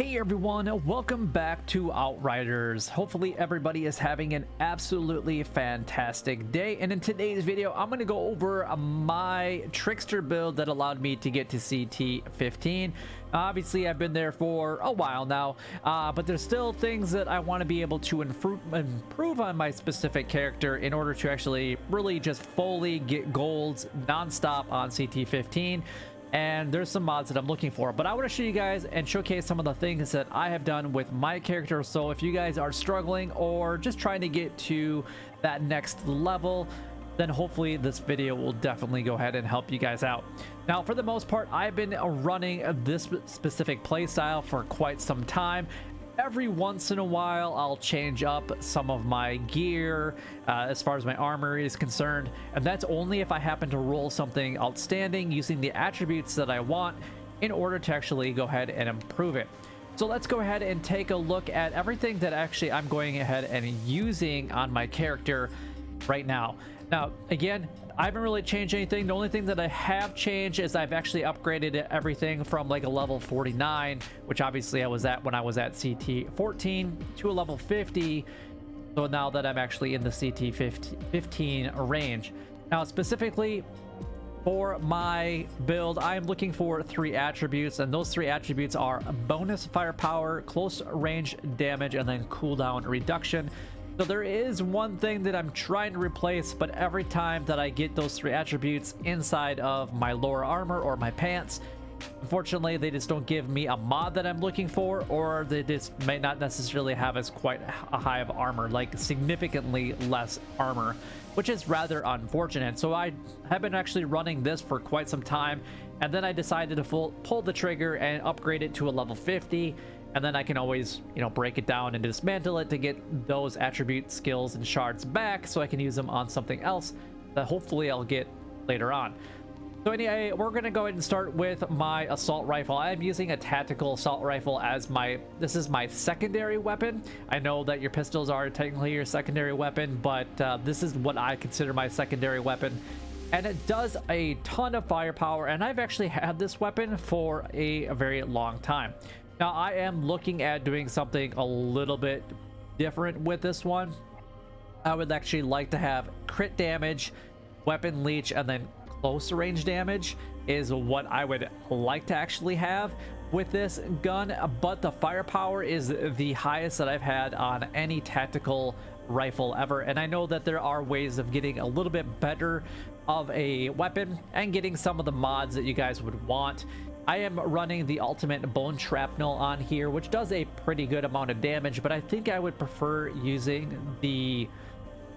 Hey everyone, welcome back to Outriders. Hopefully everybody is having an absolutely fantastic day, and in today's video I'm going to go over my Trickster build that allowed me to get to CT15. Obviously I've been there for a while now, but there's still things that I want to be able to improve on my specific character in order to actually really just fully get golds non-stop on CT15. And there's some mods that I'm looking for, but I want to show you guys and showcase some of the things that I have done with my character. So if you guys are struggling or just trying to get to that next level, then hopefully this video will definitely go ahead and help you guys out. Now, for the most part, I've been running this specific playstyle for quite some time. Every once in a while I'll change up some of my gear as far as my armor is concerned, and that's only if I happen to roll something outstanding using the attributes that I want in order to actually go ahead and improve it. So let's go ahead and take a look at everything that actually I'm going ahead and using on my character right now. Now again, I haven't really changed anything. The only thing that I have changed is I've actually upgraded everything from like a level 49, which obviously I was at when I was at CT14, to a level 50. So now that I'm actually in the CT15 range. Now specifically for my build, I'm looking for 3 attributes, and those 3 attributes are bonus firepower, close range damage, and then cooldown reduction. So there is one thing that I'm trying to replace, but every time that I get those 3 attributes inside of my lower armor or my pants, unfortunately they just don't give me a mod that I'm looking for, or they just may not necessarily have as quite a high of armor, like significantly less armor, which is rather unfortunate. So I have been actually running this for quite some time, and then I decided to pull the trigger and upgrade it to a level 50. And then I can always, break it down and dismantle it to get those attribute skills and shards back, so I can use them on something else that hopefully I'll get later on. So anyway, we're going to go ahead and start with my assault rifle. I'm using a tactical assault rifle as this is my secondary weapon. I know that your pistols are technically your secondary weapon, but this is what I consider my secondary weapon. And it does a ton of firepower, and I've actually had this weapon for a very long time. Now, I am looking at doing something a little bit different with this one. I would actually like to have crit damage, weapon leech, and then close range damage is what I would like to actually have with this gun. But the firepower is the highest that I've had on any tactical rifle ever. And I know that there are ways of getting a little bit better of a weapon and getting some of the mods that you guys would want. I am running the ultimate bone shrapnel on here, which does a pretty good amount of damage, but I think I would prefer using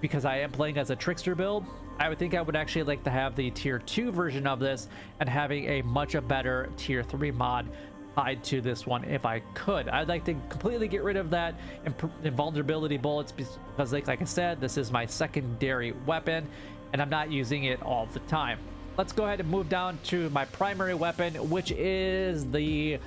because I am playing as a trickster build, I would think I would actually like to have the tier 2 version of this and having a much better tier 3 mod tied to this one if I could. I'd like to completely get rid of that invulnerability bullets because like I said, this is my secondary weapon and I'm not using it all the time. Let's go ahead and move down to my primary weapon, which is the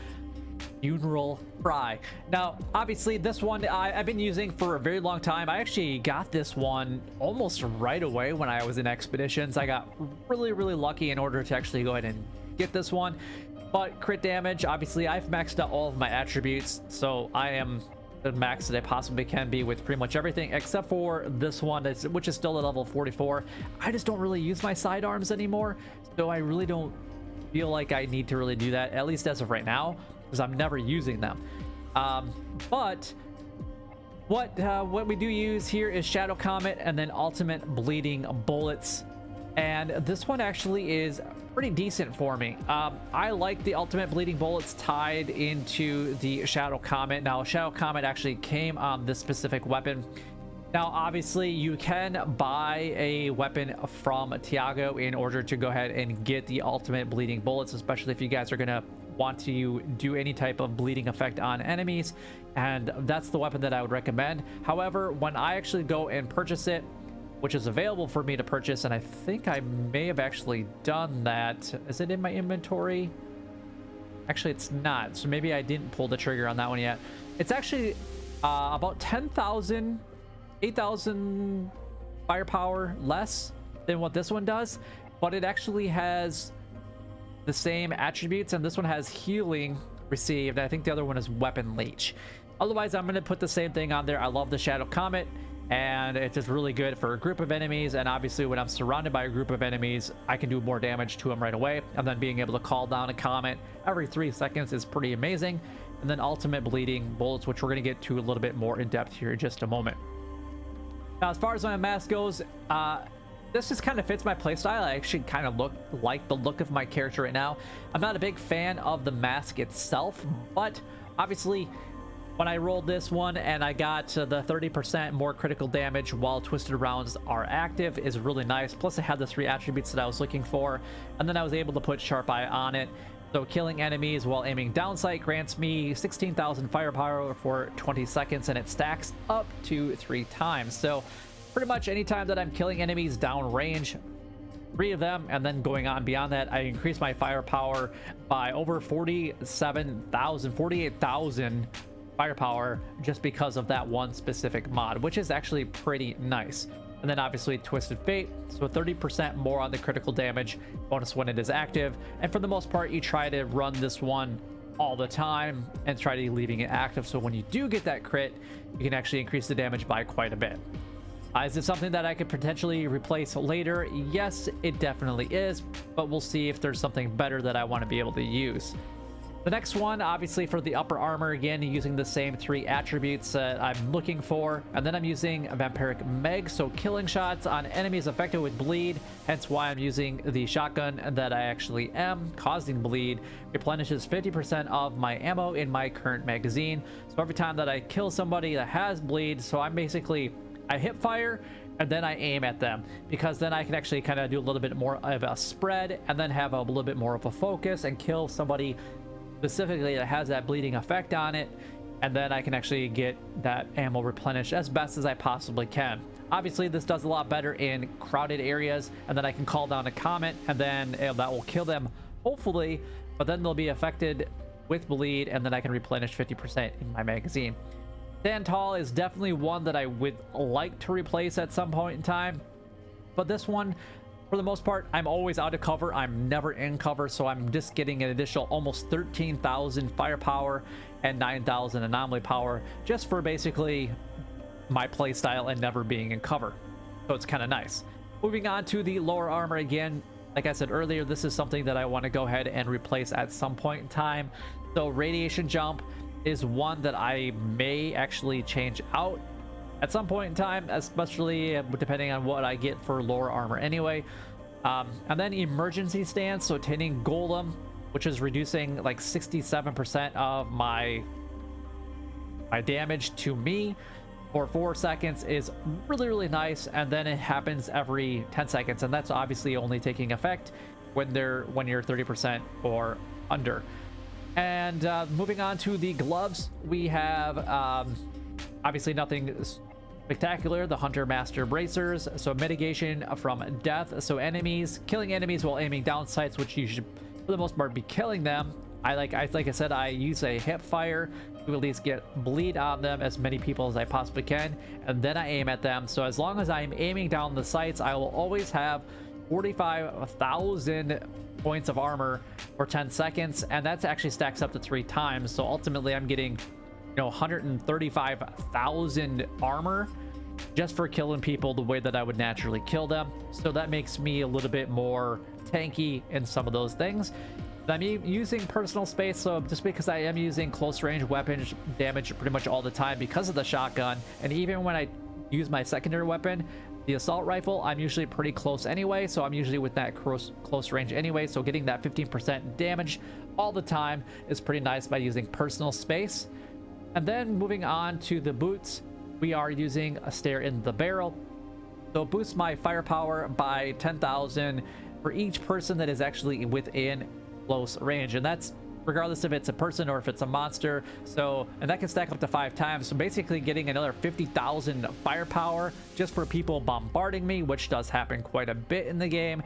funeral fry. Now obviously this one I've been using for a very long time. I actually got this one almost right away when I was in expeditions. I got really lucky in order to actually go ahead and get this one. But crit damage, obviously I've maxed out all of my attributes, so I am the max that I possibly can be with pretty much everything except for this one, which is still at level 44. I just don't really use my sidearms anymore, so I really don't feel like I need to really do that, at least as of right now, because I'm never using them. But what we do use here is Shadow Comet and then ultimate bleeding bullets, and this one actually is pretty decent for me. I like the ultimate bleeding bullets tied into the Shadow Comet. Now Shadow Comet actually came on this specific weapon. Now obviously you can buy a weapon from Tiago in order to go ahead and get the ultimate bleeding bullets, especially if you guys are gonna want to do any type of bleeding effect on enemies, and that's the weapon that I would recommend. However, when I actually go and purchase it, which is available for me to purchase, and I think I may have actually done that. Is it in my inventory? Actually it's not, so maybe I didn't pull the trigger on that one yet. It's actually about 10,000 8,000 firepower less than what this one does, but it actually has the same attributes, and this one has healing received. I think the other one is weapon leech. Otherwise, I'm going to put the same thing on there. I love the Shadow Comet, and it's just really good for a group of enemies. And obviously, when I'm surrounded by a group of enemies, I can do more damage to them right away. And then being able to call down a comet every 3 seconds is pretty amazing. And then ultimate bleeding bullets, which we're going to get to a little bit more in depth here in just a moment. Now, as far as my mask goes, this just kind of fits my playstyle. I actually kind of like the look of my character right now. I'm not a big fan of the mask itself, but obviously when I rolled this one and I got the 30% more critical damage while twisted rounds are active is really nice. Plus, it had the 3 attributes that I was looking for, and then I was able to put Sharp Eye on it. So killing enemies while aiming down sight grants me 16,000 firepower for 20 seconds, and it stacks up to 3 times. So pretty much anytime that I'm killing enemies down range, 3 of them, and then going on beyond that, I increase my firepower by over 48,000 firepower just because of that one specific mod, which is actually pretty nice. And then obviously Twisted Fate, so 30% more on the critical damage bonus when it is active. And for the most part, you try to run this one all the time and try to leaving it active, so when you do get that crit, you can actually increase the damage by quite a bit. Is it something that I could potentially replace later? Yes, it definitely is, but we'll see if there's something better that I want to be able to use. The next one, obviously for the upper armor, again, using the same 3 attributes that I'm looking for. And then I'm using a Vampiric Meg, so killing shots on enemies affected with bleed, hence why I'm using the shotgun that I actually am, causing bleed, replenishes 50% of my ammo in my current magazine. So every time that I kill somebody that has bleed, so I'm basically, I hip fire, and then I aim at them, because then I can actually kind of do a little bit more of a spread, and then have a little bit more of a focus and kill somebody specifically that has that bleeding effect on it, and then I can actually get that ammo replenished as best as I possibly can. Obviously, this does a lot better in crowded areas, and then I can call down a comet, and then that will kill them, hopefully, but then they'll be affected with bleed, and then I can replenish 50% in my magazine. Stand Tall is definitely one that I would like to replace at some point in time, but this one, for the most part, I'm always out of cover. I'm never in cover, so I'm just getting an additional almost 13,000 firepower and 9,000 anomaly power just for basically my playstyle and never being in cover. So it's kind of nice. Moving on to the lower armor again, like I said earlier, this is something that I want to go ahead and replace at some point in time. So Radiation Jump is one that I may actually change out at some point in time, especially depending on what I get for lower armor anyway. And then Emergency Stance, so Tending Golem, which is reducing like 67% of my damage to me for 4 seconds, is really nice. And then it happens every 10 seconds, and that's obviously only taking effect when you're 30% or under. And moving on to the gloves, we have obviously nothing spectacular. The Hunter Master Bracers, so mitigation from death, so killing enemies while aiming down sights, which you should for the most part be killing them. Like I said, I use a hip fire to at least get bleed on them, as many people as I possibly can, and then I aim at them. So as long as I'm aiming down the sights, I will always have 45,000 points of armor for 10 seconds, and that actually stacks up to 3 times. So ultimately I'm getting 135,000 armor just for killing people the way that I would naturally kill them. So that makes me a little bit more tanky in some of those things. I'm using personal space, so just because I am using close range weapons damage pretty much all the time because of the shotgun, and even when I use my secondary weapon, the assault rifle, I'm usually pretty close anyway, so I'm usually with that close range anyway, so getting that 15% damage all the time is pretty nice by using personal space. And then moving on to the boots, we are using a Stare in the Barrel. So it boosts my firepower by 10,000 for each person that is actually within close range, and that's regardless if it's a person or if it's a monster. So, and that can stack up to 5 times. So basically getting another 50,000 firepower just for people bombarding me, which does happen quite a bit in the game.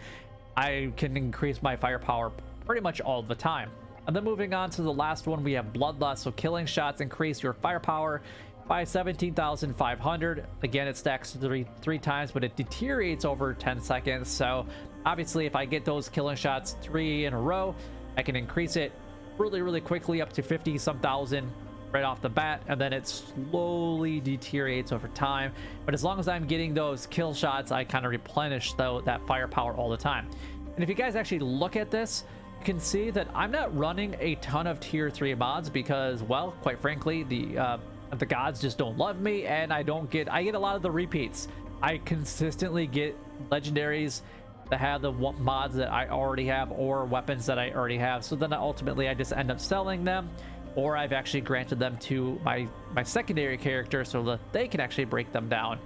I can increase my firepower pretty much all the time. And then moving on to the last one, we have Bloodlust. So killing shots increase your firepower by 17,500. Again, it stacks 3 times, but it deteriorates over 10 seconds. So obviously if I get those killing shots 3 in a row, I can increase it really quickly up to 50 some thousand right off the bat, and then it slowly deteriorates over time. But as long as I'm getting those kill shots, I kind of replenish that firepower all the time. And if you guys actually look at this, you can see that I'm not running a ton of tier 3 mods because, well, quite frankly, the gods just don't love me, and I get a lot of the repeats. I consistently get legendaries that have the mods that I already have or weapons that I already have, so then ultimately I just end up selling them, or I've actually granted them to my secondary character so that they can actually break them down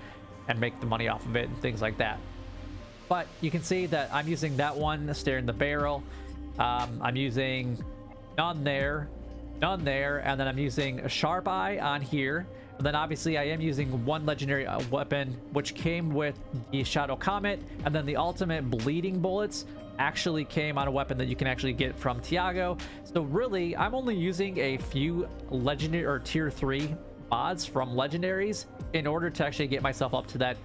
and make the money off of it and things like that. But you can see that I'm using that one, stare in the barrel. I'm using none there, and then I'm using a sharp eye on here. And then obviously I am using one legendary weapon which came with the Shadow Comet, and then the ultimate bleeding bullets actually came on a weapon that you can actually get from Tiago. So really I'm only using a few legendary or tier 3 mods from legendaries in order to actually get myself up to that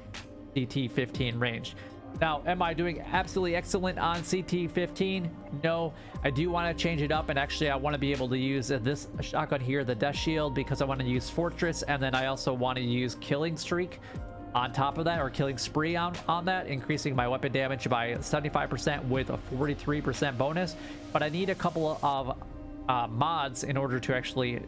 CT15 range. Now, am I doing absolutely excellent on CT15? No, I do want to change it up, and actually I want to be able to use this shotgun here, the Death Shield, because I want to use Fortress, and then I also want to use Killing Streak on top of that, or Killing Spree on that, increasing my weapon damage by 75% with a 43% bonus. But I need a couple of mods in order to actually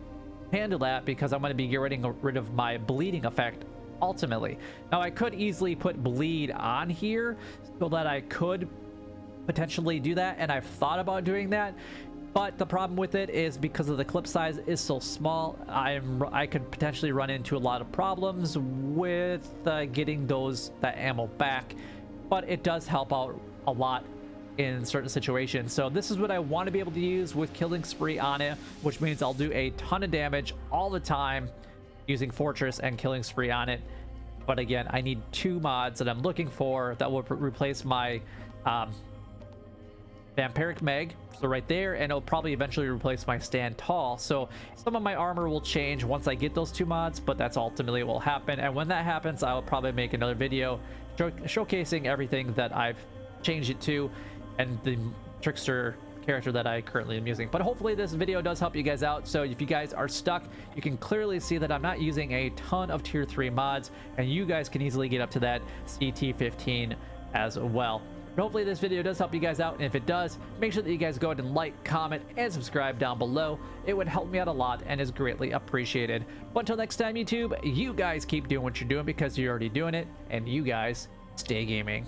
handle that, because I'm going to be getting rid of my bleeding effect ultimately. Now I could easily put bleed on here so that I could potentially do that, and I've thought about doing that, but the problem with it is because of the clip size is so small, I could potentially run into a lot of problems with getting that ammo back. But it does help out a lot in certain situations. So this is what I want to be able to use with Killing Spree on it, which means I'll do a ton of damage all the time using Fortress and Killing Spree on it. But again, I need 2 mods that I'm looking for that will replace my Vampiric Meg, so right there, and it'll probably eventually replace my Stand Tall. So some of my armor will change once I get those 2 mods, but that's ultimately what will happen. And when that happens, I'll probably make another video showcasing everything that I've changed it to and the Trickster character that I currently am using. But hopefully this video does help you guys out. So if you guys are stuck, you can clearly see that I'm not using a ton of tier 3 mods, and you guys can easily get up to that CT15 as well. But hopefully this video does help you guys out, and if it does, make sure that you guys go ahead and like, comment, and subscribe down below. It would help me out a lot and is greatly appreciated. But until next time, YouTube, you guys keep doing what you're doing because you're already doing it, and you guys stay gaming.